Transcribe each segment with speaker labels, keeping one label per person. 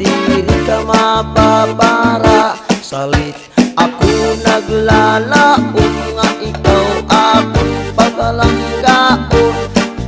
Speaker 1: diri ka mapapara. Salit ako naglalaon nga ikaw akong pagalanggaon.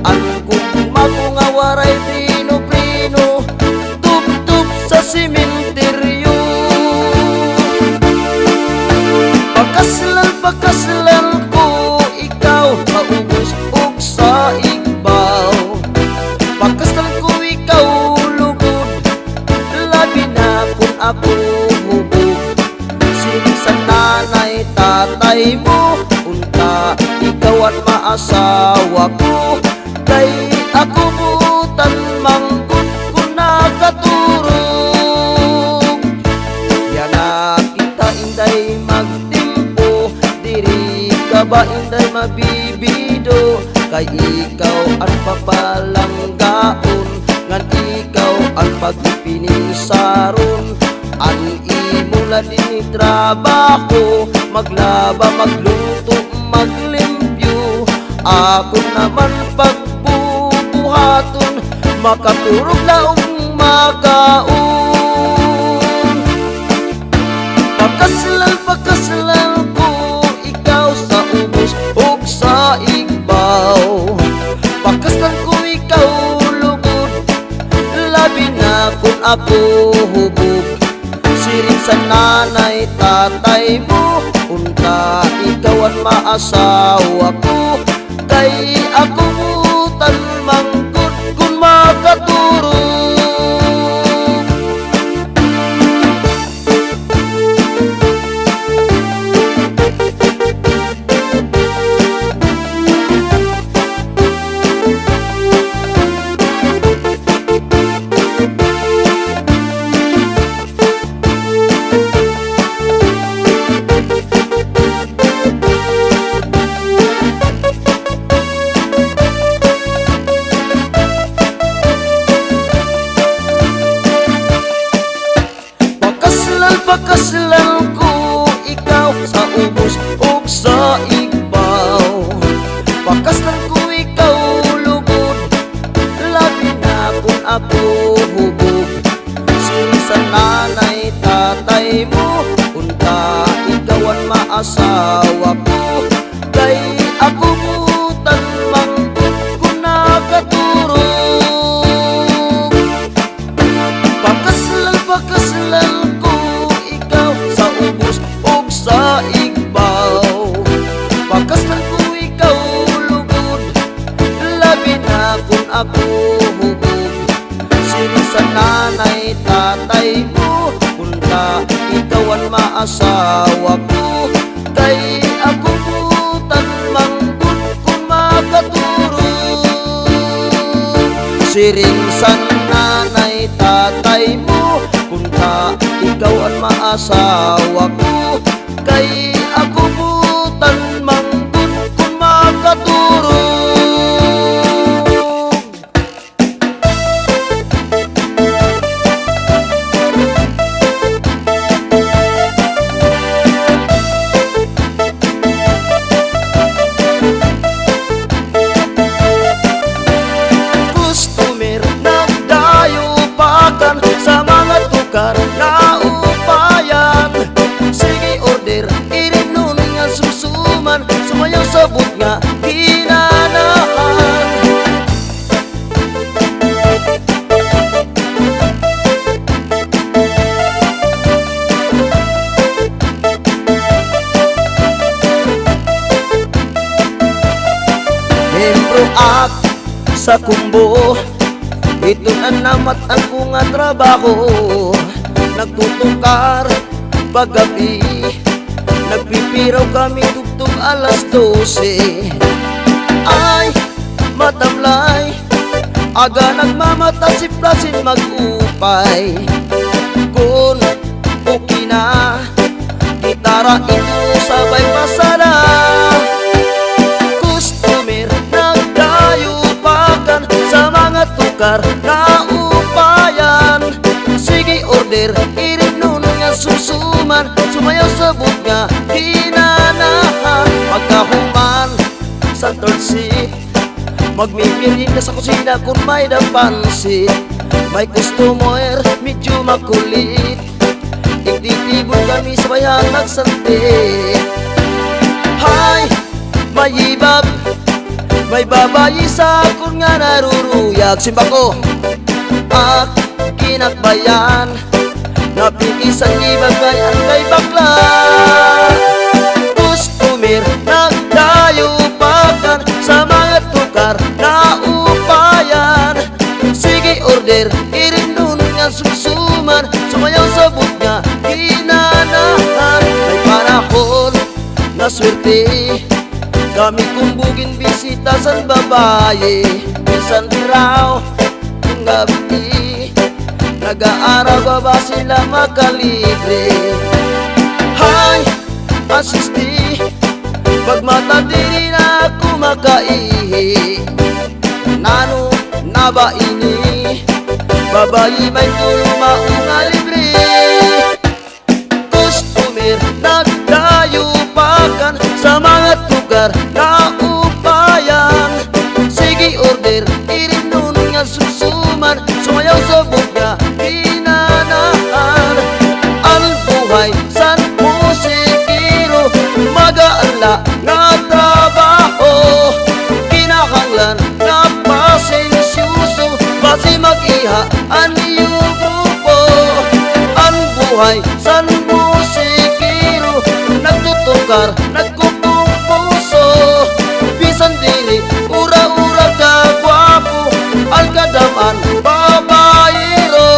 Speaker 1: Ang gugma ko nga waray prino-prino, tub-tub sa simenteryo. Pagkaslan ko ikaw maubos og sa igbaw. Pagkaslan ko ikaw lugod, labi na kung ako hubog. Siling sa nanay tatay mo, unta ikaw at maasawa ko. Kay ako butan manggod kung nakaturog. Yana kita inday magtimpo, diri ka ba inday mabibido. Kay ikaw ang papalanggaon, ngan ikaw ang pagpinisaron. Ang imula din trabaho, maglaba, magluto, maglimpyo. Ako naman pagbubuhaton, makaturog laong makaon. Pagkaslan ko ikaw sa ubos ug sa igbaw. Pagkaslan ko ikaw lugod, labi na kung ako hubog. Siring sa nanay tatay mo, unta ikaw ang maasawa ko. Kay ako butan manggod kung makaturog. Pagkaslan ko ikaw sa ubos ug sa igbaw. Pagkaslan ko ikaw lugod, labi na kung ako hubog. Siring sa nanay tatay mo, unta ikaw ang maasawa ko. Kay ako butan manggod kung nakaturog. Pagkaslan ko ikaw sa ubos ug sa igbaw. Pagkaslan ko ikaw lugod, labi na kung ako hubog. Siring sa nanay tatay mo, unta ikaw ang maasawa ko. Kay ako butan manggod kung makaturog. Siring sa nanay tatay mo, unta ikaw ang maasawa ko. Kay ako butan manggod kung makaturog. Customer nagdayo pakan sa mga tukar na upayan. Sige order, irin nun nga susuman, sumayaw sabot nga kinanahan. Membro ak sa kumbo, ito na namat ang kunga trabaho. Nagtutukar paggabi, nagpipiraw kami tugtog alas 12. Ay, matamlay, aga nagmamata si Plasin mag-upay. Kung okay na, gitara ito sabay masala. Customer nagdayo pakan sa mga tukar na upayan. Sige order, irin nun nga susuman, sumayaw sabot nga hinanahan. Pagkahuman sa third seat, magmipirin ka sa kusina kung may napansin. May customer, medyo makulit, igtitibon kami sabayang nagsantik. Hay, may ibab, may babayi sa akon nga naruruyag. Simba ko, kinakbayan, napikisan ibag ngayon kay bakla. Customer, nagdayupakan sa mga tukar na upayan. Sige order, irindun nga susuman, sumayaw sa but nga ginanahan. May panahon na swerte, kami kumbugin bisita sa babae. Minsan diraw yung gabi, nag-aaraw ba ba sila makalibre? Hay, asisti, pagmata diri na ako makaihi. Nano na ba ini? Babayi may tulong maunga libre. Customer, nagdayupakan sa mga tugar na upayan. Sige order, irindun nga susuman, sumayaw sa bugya ginanahan. Ang buhay san musikiro, mag-aala nga trabaho, kinahanglan nga pasensyoso, basi mag-iha ang iyong grupo. Ang buhay san musikiro, nagtutukar, nagkutong puso, bisan dili ura-ura ka gwapo, ang kadaman babayero.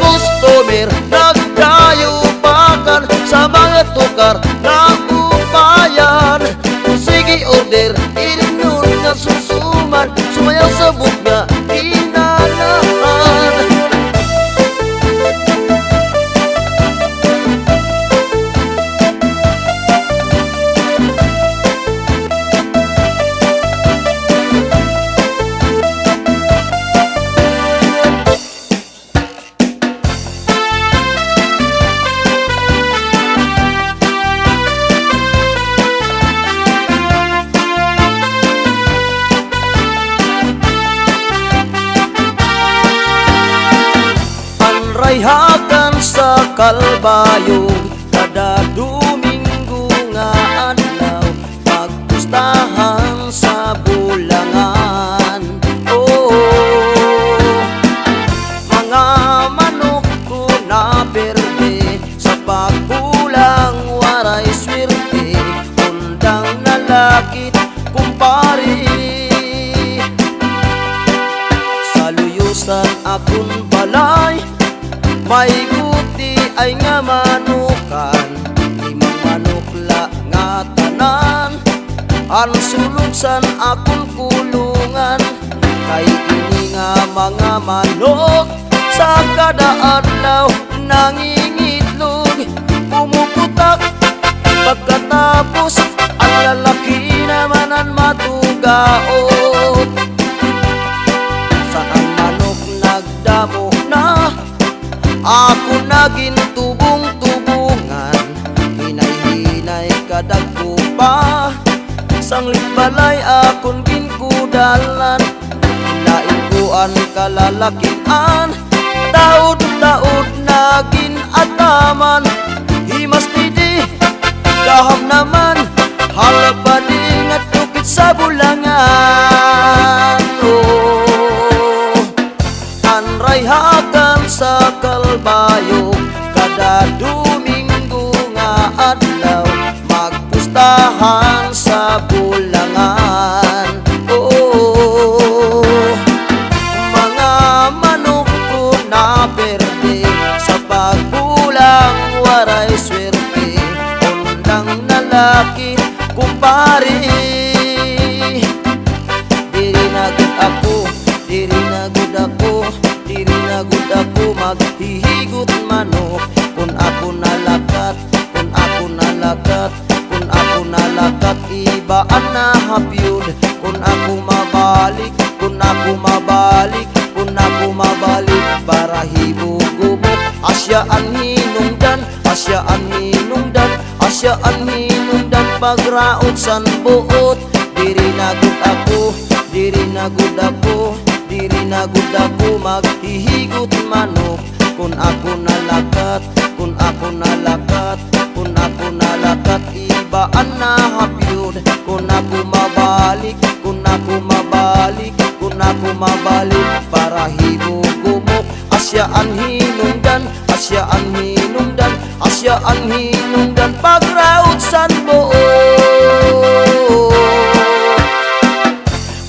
Speaker 1: Customer, nagdayupakan sa mga tukar na upayan. Sige order, irindun nga susuman, sumayaw sa bugya ginanahan. Rayhakan sa Kalbayog, kada Domingo nga adlaw, magpustahan sa Bulangan. Oh, mga manok ko na berde, sa pagkulang waray swerte, undang nalakit kumpari. Sa luyusan akong balay, may guti ay nga manukan, limang manukla nga tanan. Ang suluksan akong kulungan, kay ini nga mga manok, sa kada adlaw nangingitlog. Pumuputak pagkatapos, ang lalaki naman ang matugaot. Saan manok nagdamo na, ako naging tubong-tubungan, hinay-hinay kadagko pa. Sanglit balay akong ginkudalan, lain ko ang kalalakian. Taod-taod naging ataman, himas tidi kaham naman, halapadi nga tukit sa Bulangan. Oh, anrayhakan sa Kalbayog, kada Domingo nga adlaw, magpustahan sa Bulangan. Oh, mga manok ko na berde, sa pagkulang waray swerte, undang nalaki kumpari. Diri nagud ako, diri nagud ako, diri nagud ako maghihigot manok. Kung ako nalakat, kung ako nalakat, kung ako nalakat, ibaan na hapyod. Kung ako mabalik, kung ako mabalik, kung ako mabalik, para hibugubok. Asya ang hinungdan, asya ang hinungdan, asya ang hinungdan, pagraot san buot. Diri nagud ako, diri nagud ako, diri nagud ako maghihigot manok. Kung ako nalakat, kung ako nalakat, kung ako nalakat, ibaan na hapyod. Kung ako mabalik, kung ako mabalik, kung ako mabalik, para higugumok. Asya ang hinungdan, asya ang hinungdan, asya ang hinungdan, pagraot san buo.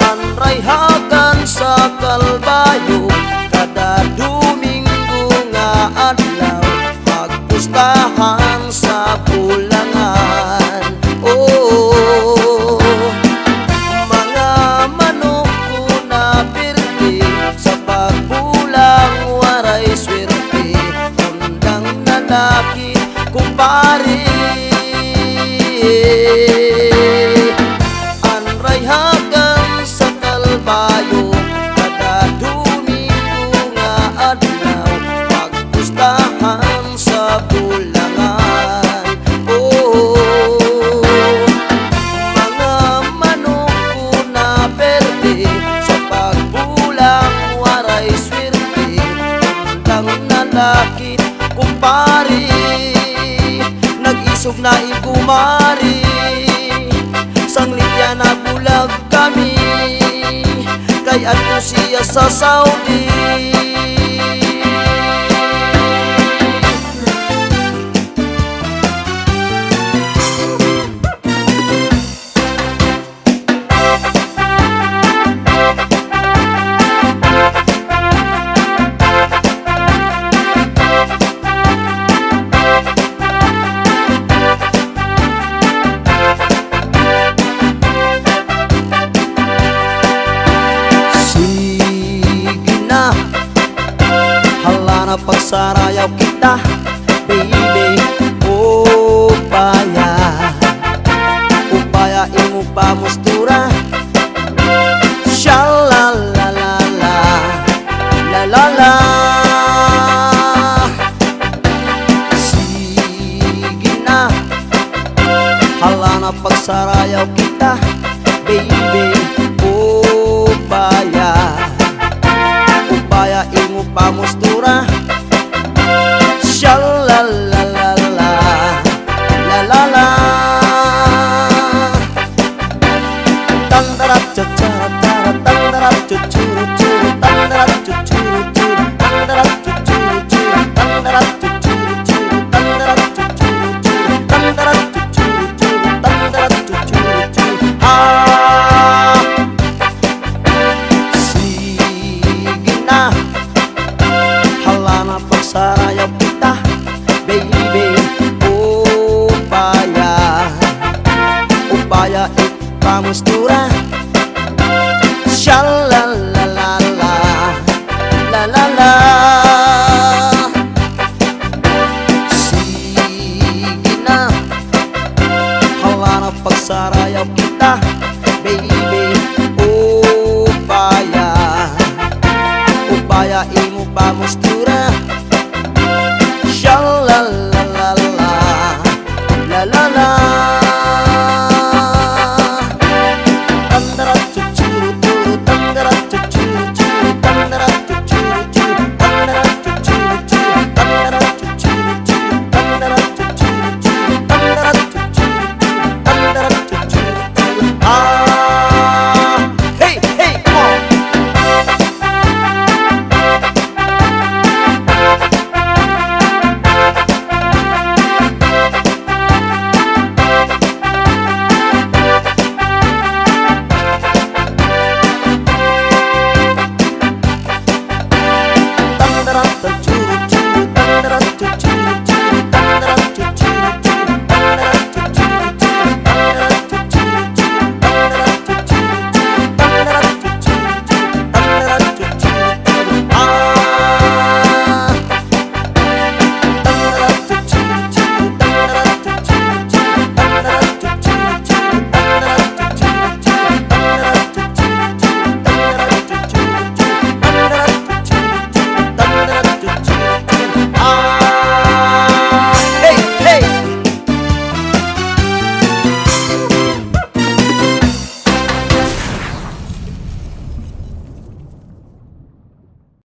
Speaker 1: Anray hagan sa kalbayo, kada Domingo nga adlaw, magpustahan sa Bulangan. Oh, mga manok ko na pirti, sa pagbulang waray swerte, undang nanaki kumpare. Anray hagan sa kalbayo, kada Domingo nga adlaw, magpustahan sa Bulangan. Oh, mga manok ko na berde, sa pagbulang waray swerte, undang nalaki kumpare. Nag-isog na ikumari, sanglit yan na bulag kami, kay ano siya sa Saudi. Pagsarayaw kita, baby, upaya, upaya imo pamustura. Shalalalala, lalala. Sige na, hala na pagsarayaw kita, baby, upaya, upaya imo pamustura.